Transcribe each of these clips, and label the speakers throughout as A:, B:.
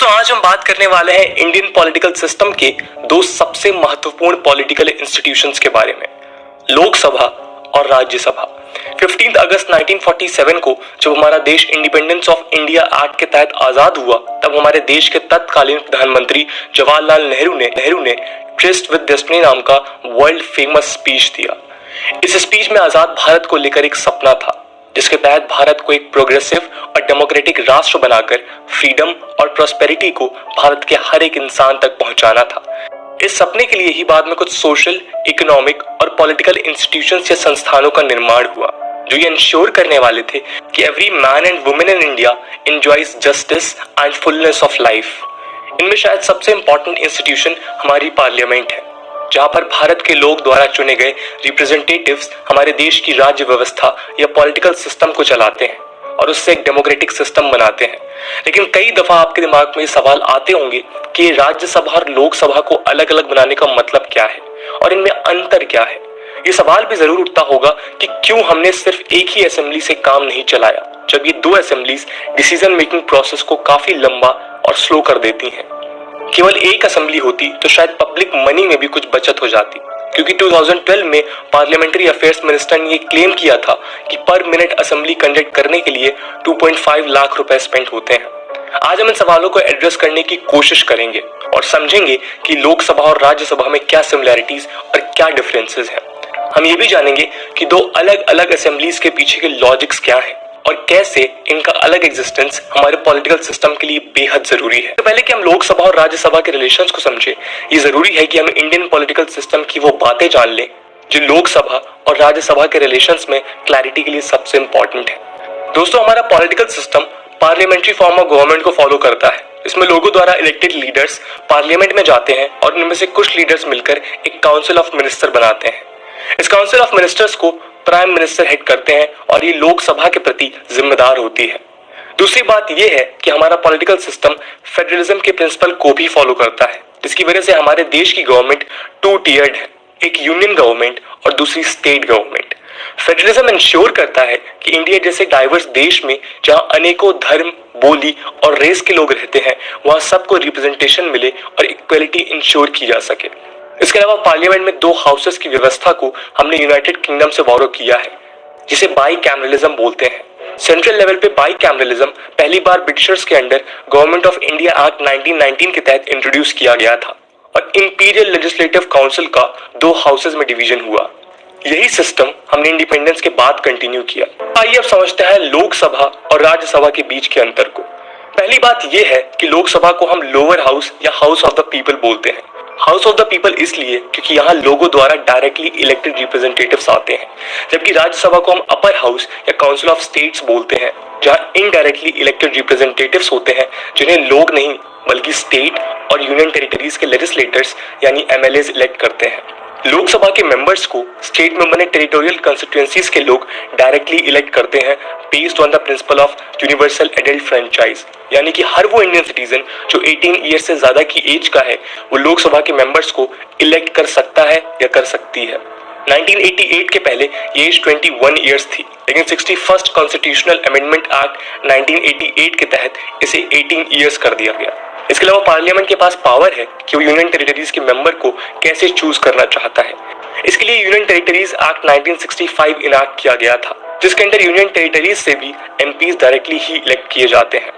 A: दोस्तों आज हम बात करने वाले हैं इंडियन पॉलिटिकल सिस्टम के दो सबसे महत्वपूर्ण पॉलिटिकल इंस्टीट्यूशंस के बारे में, लोकसभा और राज्यसभा। 15 अगस्त 1947 को जब हमारा देश इंडिपेंडेंस ऑफ इंडिया एक्ट के तहत आजाद हुआ, तब हमारे देश के तत्कालीन प्रधानमंत्री जवाहरलाल नेहरू ने ट्रिस्ट विद डेस्टिनी नाम का वर्ल्ड फेमस स्पीच दिया। इस स्पीच में आजाद भारत को लेकर एक सपना था, जिसके तहत भारत को एक प्रोग्रेसिव और डेमोक्रेटिक राष्ट्र बनाकर फ्रीडम और प्रॉस्पेरिटी को भारत के हर एक इंसान तक पहुंचाना था। इस सपने के लिए ही बाद में कुछ सोशल, इकोनॉमिक और पॉलिटिकल इंस्टीट्यूशंस या संस्थानों का निर्माण हुआ, जो ये इंश्योर करने वाले थे कि every man and women in India enjoys justice and fullness of life. इनमें शायद सबसे इंपॉर्टेंट इंस्टीट्यूशन हमारी पार्लियामेंट है, जहां पर भारत के लोग द्वारा चुने गए रिप्रेजेंटेटिव्स हमारे देश की राज्य व्यवस्था या पॉलिटिकल सिस्टम को चलाते हैं और उससे एक डेमोक्रेटिक सिस्टम बनाते हैं। लेकिन कई दफा आपके दिमाग में सवाल आते होंगे कि राज्यसभा और लोकसभा को अलग अलग बनाने का मतलब क्या है और इनमें अंतर क्या है। ये सवाल भी जरूर उठता होगा कि क्यों हमने सिर्फ एक ही असेंबली से काम नहीं चलाया, जब ये दो असेंबलीज डिसीजन मेकिंग प्रोसेस को काफी लंबा और स्लो कर देती हैं। केवल एक असेंबली होती तो शायद पब्लिक मनी में भी कुछ बचत हो जाती, क्योंकि 2012 में पार्लियामेंट्री अफेयर्स मिनिस्टर ने ये क्लेम किया था कि पर मिनट असेंबली कंडक्ट करने के लिए 2.5 लाख रुपए स्पेंड होते हैं। आज हम इन सवालों को एड्रेस करने की कोशिश करेंगे और समझेंगे कि लोकसभा और राज्यसभा में क्या सिमिलैरिटीज और क्या डिफरेंसेस हैं। हम ये भी जानेंगे कि दो अलग अलग असेंबलीज के पीछे के लॉजिक्स क्या है और कैसे इनका अलग एग्जिस्टेंस हमारे पॉलिटिकल सिस्टम के लिए बेहद जरूरी है। तो पहले कि हम लोकसभा और राज्यसभा के रिलेशंस को समझे, ये जरूरी है कि हम इंडियन पॉलिटिकल सिस्टम की वो बातें जान लें जो लोकसभा और राज्यसभा के रिलेशंस में क्लैरिटी के लिए सबसे इंपॉर्टेंट है। दोस्तों, हमारा political system parliamentary form of government को फॉलो करता है। इसमें लोगों द्वारा इलेक्टेड लीडर्स पार्लियामेंट में जाते हैं और उनमें से कुछ लीडर्स मिलकर एक काउंसिल ऑफ मिनिस्टर बनाते हैं। इस काउंसिल ऑफ मिनिस्टर्स को प्राइम मिनिस्टर हेड करते हैं और ये लोकसभा के प्रति जिम्मेदार होती है। दूसरी बात यह है कि हमारा पॉलिटिकल सिस्टम फेडरलिज्म के प्रिंसिपल को भी फॉलो करता है, जिसकी वजह से हमारे देश की गवर्नमेंट 2 टियर्ड है, एक यूनियन गवर्नमेंट और दूसरी स्टेट गवर्नमेंट। फेडरलिज्म इंश्योर करता है कि इंडिया जैसे डाइवर्स देश में जहां अनेकों धर्म, बोली और रेस के लोग रहते हैं, वहां सबको रिप्रेजेंटेशन मिले और इक्वलिटी इंश्योर की जा सके। इसके अलावा पार्लियामेंट में 2 हाउसेस की व्यवस्था को हमने यूनाइटेड किंगडम से बोरो किया है, जिसे बाई कैमरलिज्म बोलते हैं। सेंट्रल लेवल पे बाई कैमरलिज्म पहली बार ब्रिटिशर्स के under government of India act 1919 के तहत इंट्रोड्यूस किया गया था और इंपीरियल लेजिस्लेटिव काउंसिल का 2 हाउसेस में डिवीजन हुआ। यही सिस्टम हमने इंडिपेंडेंस के बाद कंटिन्यू किया। आइए अब समझते हैं लोकसभा और राज्यसभा के बीच के अंतर को। पहली बात यह है कि लोकसभा को हम लोअर हाउस या हाउस ऑफ द पीपल बोलते हैं। हाउस ऑफ द पीपल इसलिए क्योंकि यहाँ लोगों द्वारा डायरेक्टली इलेक्टेड रिप्रेजेंटेटिव्स आते हैं, जबकि राज्यसभा को हम अपर हाउस या काउंसिल ऑफ स्टेट्स बोलते हैं, जहाँ इनडायरेक्टली इलेक्टेड रिप्रेजेंटेटिव्स होते हैं, जिन्हें लोग नहीं बल्कि स्टेट और यूनियन टेरिटरीज के लेजिस्लेटर्स यानी एमएलएज इलेक्ट करते हैं। लोकसभा के मेंबर्स को स्टेट में बने टेरिटोरियल कंस्टिट्यूएंसीज के लोग डायरेक्टली इलेक्ट करते हैं based on the principle of universal adult franchise, यानी कि हर वो इंडियन सिटीजन जो 18 ईयर्स से ज्यादा की एज का है, वो लोकसभा के मेंबर्स को इलेक्ट कर सकता है या कर सकती है। 1988 के पहले ये एज 21 ईयर्स थी, लेकिन 61st कॉन्स्टिट्यूशनल अमेंडमेंट एक्ट 1988 के तहत इसे 18 ईयर्स कर दिया गया। इसके अलावा पार्लियामेंट के पास पावर है कि वो यूनियन टेरिटरीज के मेंबर को कैसे चूज करना चाहता है। इसके लिए यूनियन टेरिटरीज एक्ट 1965 इनैक्ट किया गया था, जिसके अंदर यूनियन टेरिटरीज से भी एमपीज डायरेक्टली ही इलेक्ट किए जाते हैं।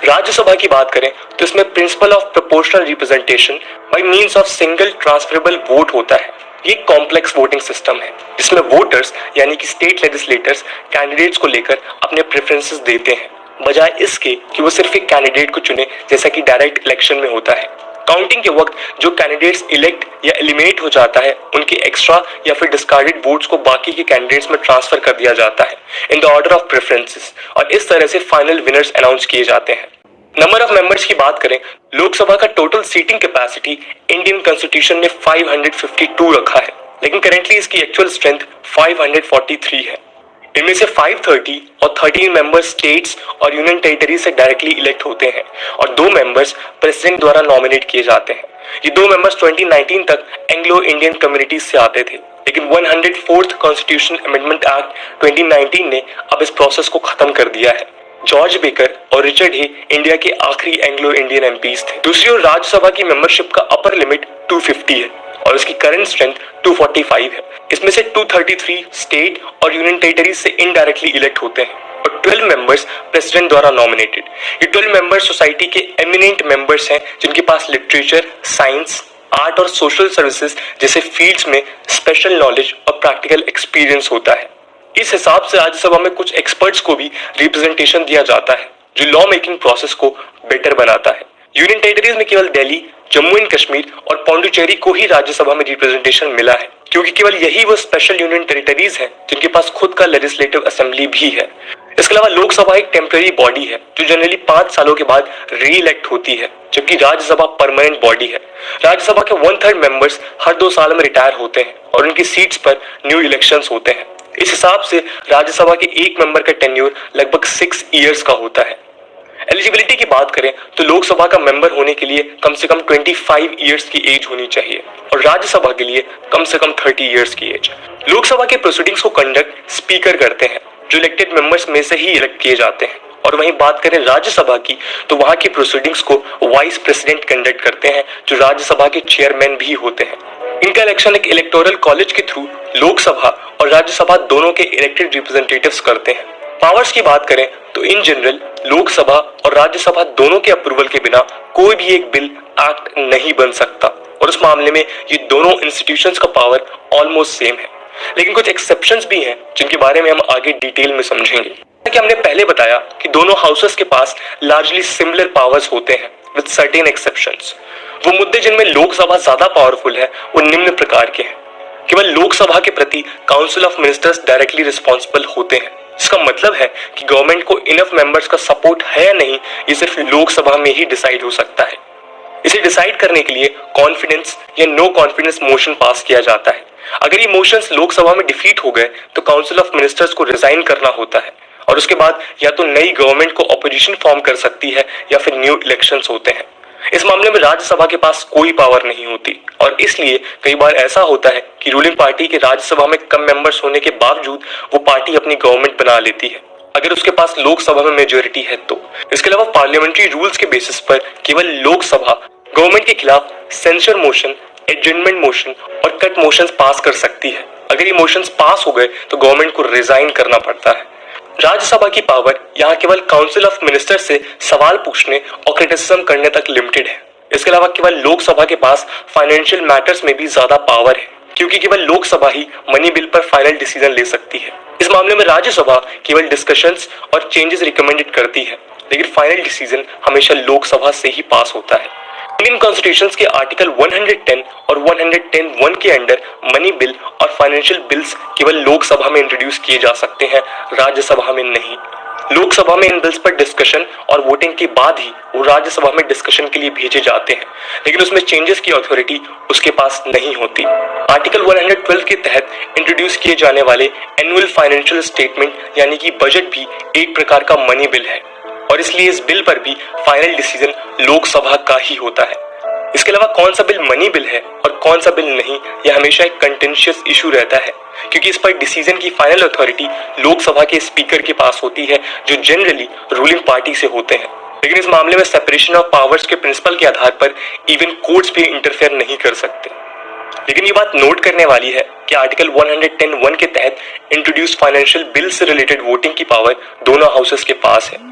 A: राज्यसभा की बात करें तो इसमें principle of proportional representation by means of single transferable vote होता है। ये कॉम्प्लेक्स वोटिंग सिस्टम है, जिसमें वोटर्स यानी कि स्टेट लेजिस्लेटर्स कैंडिडेट्स को लेकर अपने प्रेफरेंसेस देते हैं, बजाय इसके कि वो सिर्फ एक कैंडिडेट को चुने जैसा कि डायरेक्ट इलेक्शन में होता है। काउंटिंग के वक्त जो कैंडिडेट्स इलेक्ट या एलिमिनेट हो जाता है, उनके एक्स्ट्रा या फिर डिस्कार्डेड वोट्स को बाकी के कैंडिडेट्स में ट्रांसफर कर दिया जाता है in the order of preferences, और इस तरह से फाइनल विनर्स अनाउंस किए जाते हैं। नंबर ऑफ मेंबर्स की बात करें, लोकसभा का total seating capacity Indian constitution ने 552 रखा है, लेकिन करेंटली इसकी एक्चुअल स्ट्रेंथ 543 है। इनमें से 530 और 13 मेंबर्स स्टेट्स और यूनियन टेरिटरी से डायरेक्टली इलेक्ट होते हैं और 2 मेंबर्स प्रेसिडेंट द्वारा नॉमिनेट किए जाते हैं। ये 2 मेंबर्स 2019 तक एंग्लो इंडियन कम्युनिटीज से आते थे, लेकिन 104th कॉन्स्टिट्यूशन अमेंडमेंट एक्ट 2019 ने अब इस प्रोसेस को खत्म कर दिया है। जॉर्ज बेकर और रिचर्ड हे इंडिया के आखिरी एंग्लो इंडियन एमपीज थे। दूसरी ओर राज्यसभा की मेंबरशिप का अपर लिमिट 250 है और इसकी करंट स्ट्रेंथ 245 है। इसमें से 233 स्टेट और यूनियन टेरिटरीज से इनडायरेक्टली इलेक्ट होते हैं और 12 मेंबर्स प्रेसिडेंट द्वारा नॉमिनेटेड। ये 12 मेंबर्स सोसाइटी के एमिनेंट मेंबर्स हैं जिनके पास लिटरेचर, साइंस, आर्ट और सोशल सर्विसेज जैसे फील्ड्स में स्पेशल नॉलेज और प्रैक्टिकल एक्सपीरियंस होता है। इस हिसाब से राज्यसभा में कुछ एक्सपर्ट्स को भी रिप्रेजेंटेशन दिया जाता है जो लॉ मेकिंग प्रोसेस को बेटर बनाता है। यूनियन टेरिटरीज में केवल दिल्ली, जम्मू एंड कश्मीर और पौंडुचेरी को ही राज्यसभा में रिप्रेजेंटेशन मिला है क्योंकि केवल यही वो स्पेशल यूनियन टेरिटरीज हैं जिनके पास खुद का लेजिस्लेटिव असेंबली भी है। इसके अलावा लोकसभा एक टेम्पररी बॉडी है जो जनरली 5 सालों के बाद री इलेक्ट होती है, जबकि राज्यसभा परमानेंट बॉडी है। राज्यसभा के 1/3 मेंबर्स हर 2 साल में रिटायर होते हैं और उनकी सीट्स पर न्यू इलेक्शंस होते हैं। इस हिसाब से राज्यसभा के एक मेंबर का टेन्योर लगभग 6 इयर्स का होता है। एलिजिबिलिटी की बात करें तो लोकसभा का मेंबर होने के लिए कम से कम 25 इयर्स की एज होनी चाहिए और राज्यसभा के लिए कम से कम 30 इयर्स की एज। लोकसभा के प्रोसीडिंग्स को कंडक्ट स्पीकर करते हैं जो इलेक्टेड मेंबर्स में से ही इलेक्ट किए जाते हैं और वहीं बात करें राज्यसभा की तो वहां की प्रोसीडिंग्स को वाइस प्रेसिडेंट कंडक्ट करते हैं जो राज्यसभा के चेयरमैन भी होते हैं। इनका इलेक्शन एक इलेक्टोरल कॉलेज के थ्रू लोकसभा और राज्यसभा दोनों के इलेक्टेड रिप्रेजेंटेटिव्स करते हैं। पावर्स की बात करें तो इन जनरल लोकसभा और राज्यसभा दोनों के अप्रूवल के बिना कोई भी एक बिल एक्ट नहीं बन सकता और उस मामले में ये दोनों इंस्टीट्यूशंस का पावर ऑलमोस्ट सेम है। लेकिन कुछ एक्सेप्शंस भी हैं जिनके बारे में हम आगे डिटेल में समझेंगे। कि हमने पहले बताया कि दोनों हाउसेस के पास लार्जली सिमिलर पावर्स होते हैं विद सर्टेन एक्सेप्शंस। वो मुद्दे जिनमें लोकसभा ज्यादा पावरफुल है वो निम्न प्रकार के हैं। केवल लोकसभा के प्रति council of ministers directly responsible होते हैं। इसका मतलब है कि गवर्नमेंट को इनफ मेंबर्स का सपोर्ट है या नहीं ये सिर्फ लोकसभा में ही डिसाइड हो सकता है। इसे डिसाइड करने के लिए कॉन्फिडेंस या नो कॉन्फिडेंस मोशन पास किया जाता है। अगर ये मोशंस लोकसभा में डिफीट हो गए तो काउंसिल ऑफ मिनिस्टर्स को रिजाइन करना होता है और उसके बाद या तो नई गवर्नमेंट को ऑपोजिशन फॉर्म कर सकती है या फिर न्यू इलेक्शंस होते हैं। इस मामले में राज्यसभा के पास कोई पावर नहीं होती और इसलिए कई बार ऐसा होता है कि रूलिंग पार्टी के राज्यसभा में कम मेंबर्स होने के बावजूद वो पार्टी अपनी गवर्नमेंट बना लेती है अगर उसके पास लोकसभा में मेजोरिटी है तो। इसके अलावा पार्लियामेंट्री रूल्स के बेसिस पर केवल लोकसभा गवर्नमेंट के खिलाफ सेंसर मोशन, एडजमेंट मोशन और कट मोशंस पास कर सकती है। अगर ये मोशंस पास हो गए तो गवर्नमेंट को रिजाइन करना पड़ता है। राज्यसभा की पावर यहाँ केवल काउंसिल ऑफ मिनिस्टर से सवाल पूछने और क्रिटिसिज्म करने तक लिमिटेड है। इसके अलावा केवल लोकसभा के पास फाइनेंशियल मैटर्स में भी ज्यादा पावर है क्योंकि केवल लोकसभा ही मनी बिल पर फाइनल डिसीजन ले सकती है। इस मामले में राज्यसभा केवल डिस्कशंस और चेंजेस रिकमेंडेड करती है लेकिन फाइनल डिसीजन हमेशा लोकसभा से ही पास होता है। इंडियन कॉन्स्टिट्यूशन के आर्टिकल 110 और 110(1) के अंडर मनी बिल और फाइनेंशियल बिल्स केवल लोकसभा में इंट्रोड्यूस किए जा सकते हैं, राज्यसभा में नहीं। लोकसभा में इन बिल्स पर डिस्कशन और वोटिंग के बाद ही वो राज्यसभा में डिस्कशन के लिए भेजे जाते हैं लेकिन उसमें चेंजेस की अथॉरिटी उसके पास नहीं होती। आर्टिकल 112 के तहत इंट्रोड्यूस किए जाने वाले एनुअल फाइनेंशियल स्टेटमेंट यानी कि बजट भी एक प्रकार का मनी बिल है और इसलिए इस बिल पर भी फाइनल डिसीजन लोकसभा का ही होता है। इसके अलावा कौन सा बिल मनी बिल है और कौन सा बिल नहीं यह हमेशा एक कंटेंशियस इशू रहता है क्योंकि इस पर डिसीजन की फाइनल अथॉरिटी लोकसभा के स्पीकर के पास होती है जो जनरली रूलिंग पार्टी से होते हैं। लेकिन इस मामले में सेपरेशन ऑफ पावर्स के प्रिंसिपल के आधार पर इवन कोर्ट्स भी इंटरफेयर नहीं कर सकते। लेकिन ये बात नोट करने वाली है कि आर्टिकल 110(1) के तहत इंट्रोड्यूस फाइनेंशियल बिल से रिलेटेड वोटिंग की पावर दोनों हाउसेस के पास है।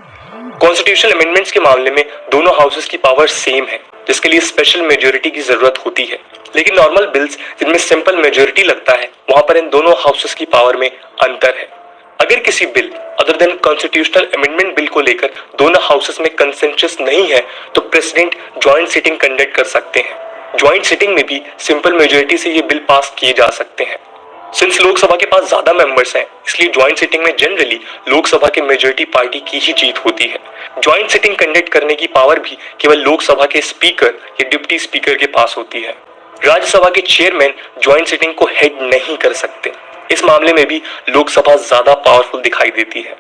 A: कॉन्स्टिट्यूशनल अमेंडमेंट्स के मामले में दोनों हाउसेस की पावर सेम है जिसके लिए स्पेशल मेजोरिटी की जरूरत होती है लेकिन नॉर्मल बिल्स जिनमें सिंपल मेजोरिटी लगता है वहां पर इन दोनों हाउसेस की पावर में अंतर है। अगर किसी bill other than constitutional amendment bill को लेकर दोनों हाउसेस में कंसेंसस नहीं है तो प्रेसिडेंट ज्वाइंट सिटिंग कंडक्ट कर सकते हैं। ज्वाइंट सिटिंग में भी सिंपल मेजोरिटी से ये बिल पास किए जा सकते हैं। सिंस लोकसभा के पास ज्यादा मेंबर्स हैं इसलिए ज्वाइंट सिटिंग में जनरली लोकसभा के मेजोरिटी पार्टी की ही जीत होती है। ज्वाइंट सिटिंग कंडक्ट करने की पावर भी केवल लोकसभा के स्पीकर या डिप्टी स्पीकर के पास होती है। राज्यसभा के चेयरमैन ज्वाइंट सिटिंग को हेड नहीं कर सकते। इस मामले में भी लोकसभा ज्यादा पावरफुल दिखाई देती है।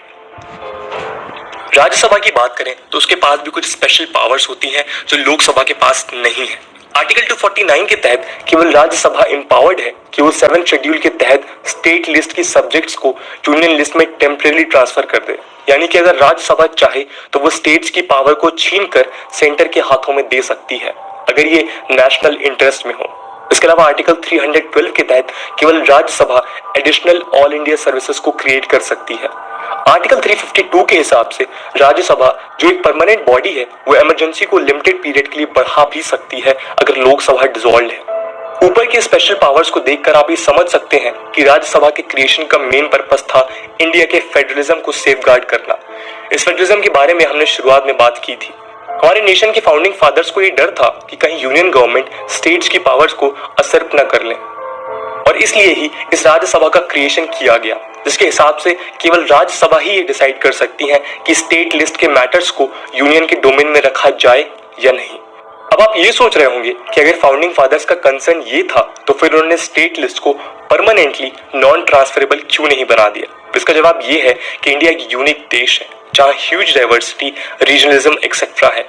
A: राज्यसभा की बात करें तो उसके पास भी कुछ स्पेशल पावर्स होती हैं जो लोकसभा के पास नहीं है। आर्टिकल 249 के तहत केवल राज्यसभा एम्पावर्ड है कि वो 7th शेड्यूल के तहत स्टेट लिस्ट की सब्जेक्ट्स को यूनियन लिस्ट में टेम्परेरी ट्रांसफर कर दे। यानी कि अगर राज्यसभा चाहे तो वो स्टेट्स की पावर को छीनकर सेंटर के हाथों में दे सकती है, अगर ये नेशनल इंटरेस्ट में हो। इसके अलावा आर्टिकल 312 के तहत केवल Rajya Sabha additional all India services को क्रिएट कर सकती है। आर्टिकल 352 के हिसाब से राज्यसभा जो एक परमानेंट बॉडी है वो इमरजेंसी को लिमिटेड पीरियड के लिए बढ़ा भी सकती है अगर लोकसभा डिसॉल्व है। ऊपर के स्पेशल पावर्स को देखकर आप ये समझ सकते हैं कि राज्यसभा के क्रिएशन का मेन पर्पस था इंडिया के फेडरलिज्म को सेफगार्ड करना। इस फेडरलिज्म के बारे में हमने शुरुआत में बात की थी। हमारे नेशन के फाउंडिंग फादर्स को ये डर था कि कहीं यूनियन गवर्नमेंट स्टेट्स की पावर्स को असर्प न कर ले, और इसलिए ही इस राज्यसभा का क्रिएशन किया गया, जिसके हिसाब से केवल राज्यसभा ही ये डिसाइड कर सकती है कि स्टेट लिस्ट के मैटर्स को यूनियन के डोमेन में रखा जाए या नहीं। अब आप ये सोच रहे होंगे कि अगर फाउंडिंग फादर्स का कंसर्न ये था तो फिर उन्होंने स्टेट लिस्ट को परमानेंटली नॉन ट्रांसफरेबल क्यों नहीं बना दिया। इसका जवाब ये है कि इंडिया एक यूनिक देश है जहाँ ह्यूज डाइवर्सिटी, रीजनलिज्म एक्सेट्रा है,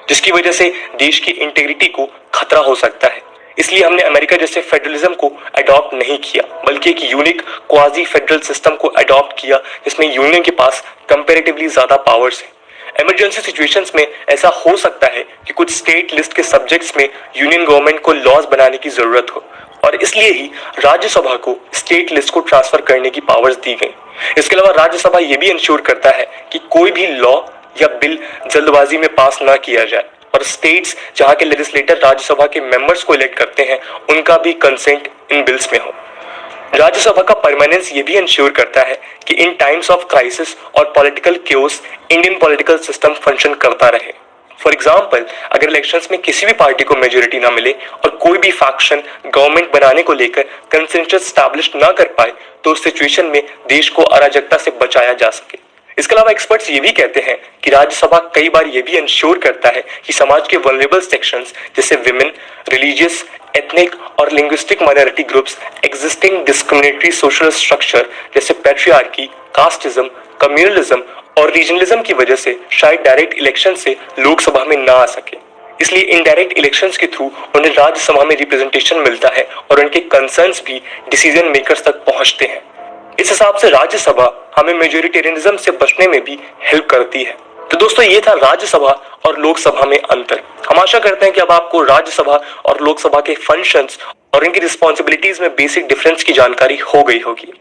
A: जिसकी वजह से देश की इंटीग्रिटी को खतरा हो सकता है। इसलिए हमने अमेरिका जैसे फेडरलिज्म को अडॉप्ट नहीं किया, बल्कि एक यूनिक क्वाजी फेडरल सिस्टम को अडॉप्ट किया जिसमें यूनियन के पास कंपैरेटिवली ज्यादा पावर्स है। इमरजेंसी सिचुएशंस में ऐसा हो सकता है कि कुछ स्टेट लिस्ट के सब्जेक्ट्स में यूनियन गवर्नमेंट को लॉज बनाने की जरूरत हो, और इसलिए ही राज्यसभा को स्टेट लिस्ट को ट्रांसफर करने की पावर्स दी गई। इसके अलावा राज्यसभा ये भी इंश्योर करता है कि कोई भी लॉ या बिल जल्दबाजी में पास ना किया जाए, और स्टेट्स जहां के लेजिस्लेटर राज्यसभा के मेंबर्स को इलेक्ट करते हैं उनका भी कंसेंट इन बिल्स में हो। राज्यसभा का परमानेंस ये भी इंश्योर करता है कि इन टाइम्स ऑफ क्राइसिस और political chaos Indian political system function करता रहे। फॉर एग्जाम्पल, अगर इलेक्शंस में किसी भी पार्टी को मेजोरिटी ना मिले और कोई भी फैक्शन गवर्नमेंट बनाने को लेकर कंसेंसस स्टैब्लिश ना कर पाए तो उस सिचुएशन में देश को अराजकता से बचाया जा सके। इसके अलावा एक्सपर्ट्स ये भी कहते हैं कि राज्यसभा कई बार ये भी इंश्योर करता है कि समाज के वल्नरेबल सेक्शंस जैसे विमेन, रिलीजियस, एथनिक और linguistic minority groups existing discriminatory social structure जैसे पैट्रियार्की, कास्टिज्म, कम्युनलिज्म और रीजनलिज्म की वजह से शायद डायरेक्ट इलेक्शन से लोकसभा में ना आ सके। इसलिए इनडायरेक्ट इलेक्शंस के थ्रू उन्हें राज्यसभा में रिप्रेजेंटेशन मिलता है और उनके कंसर्न्स भी डिसीजन मेकर्स तक पहुंचते हैं। इस हिसाब से राज्यसभा हमें मेजोरिटेरियनिज्म से बचने में भी हेल्प करती है। तो दोस्तों, ये था राज्यसभा और लोकसभा में अंतर। हम आशा करते हैं कि अब आपको राज्यसभा और लोकसभा के फंक्शंस और इनकी रिस्पॉन्सिबिलिटीज में बेसिक डिफरेंस की जानकारी हो गई होगी।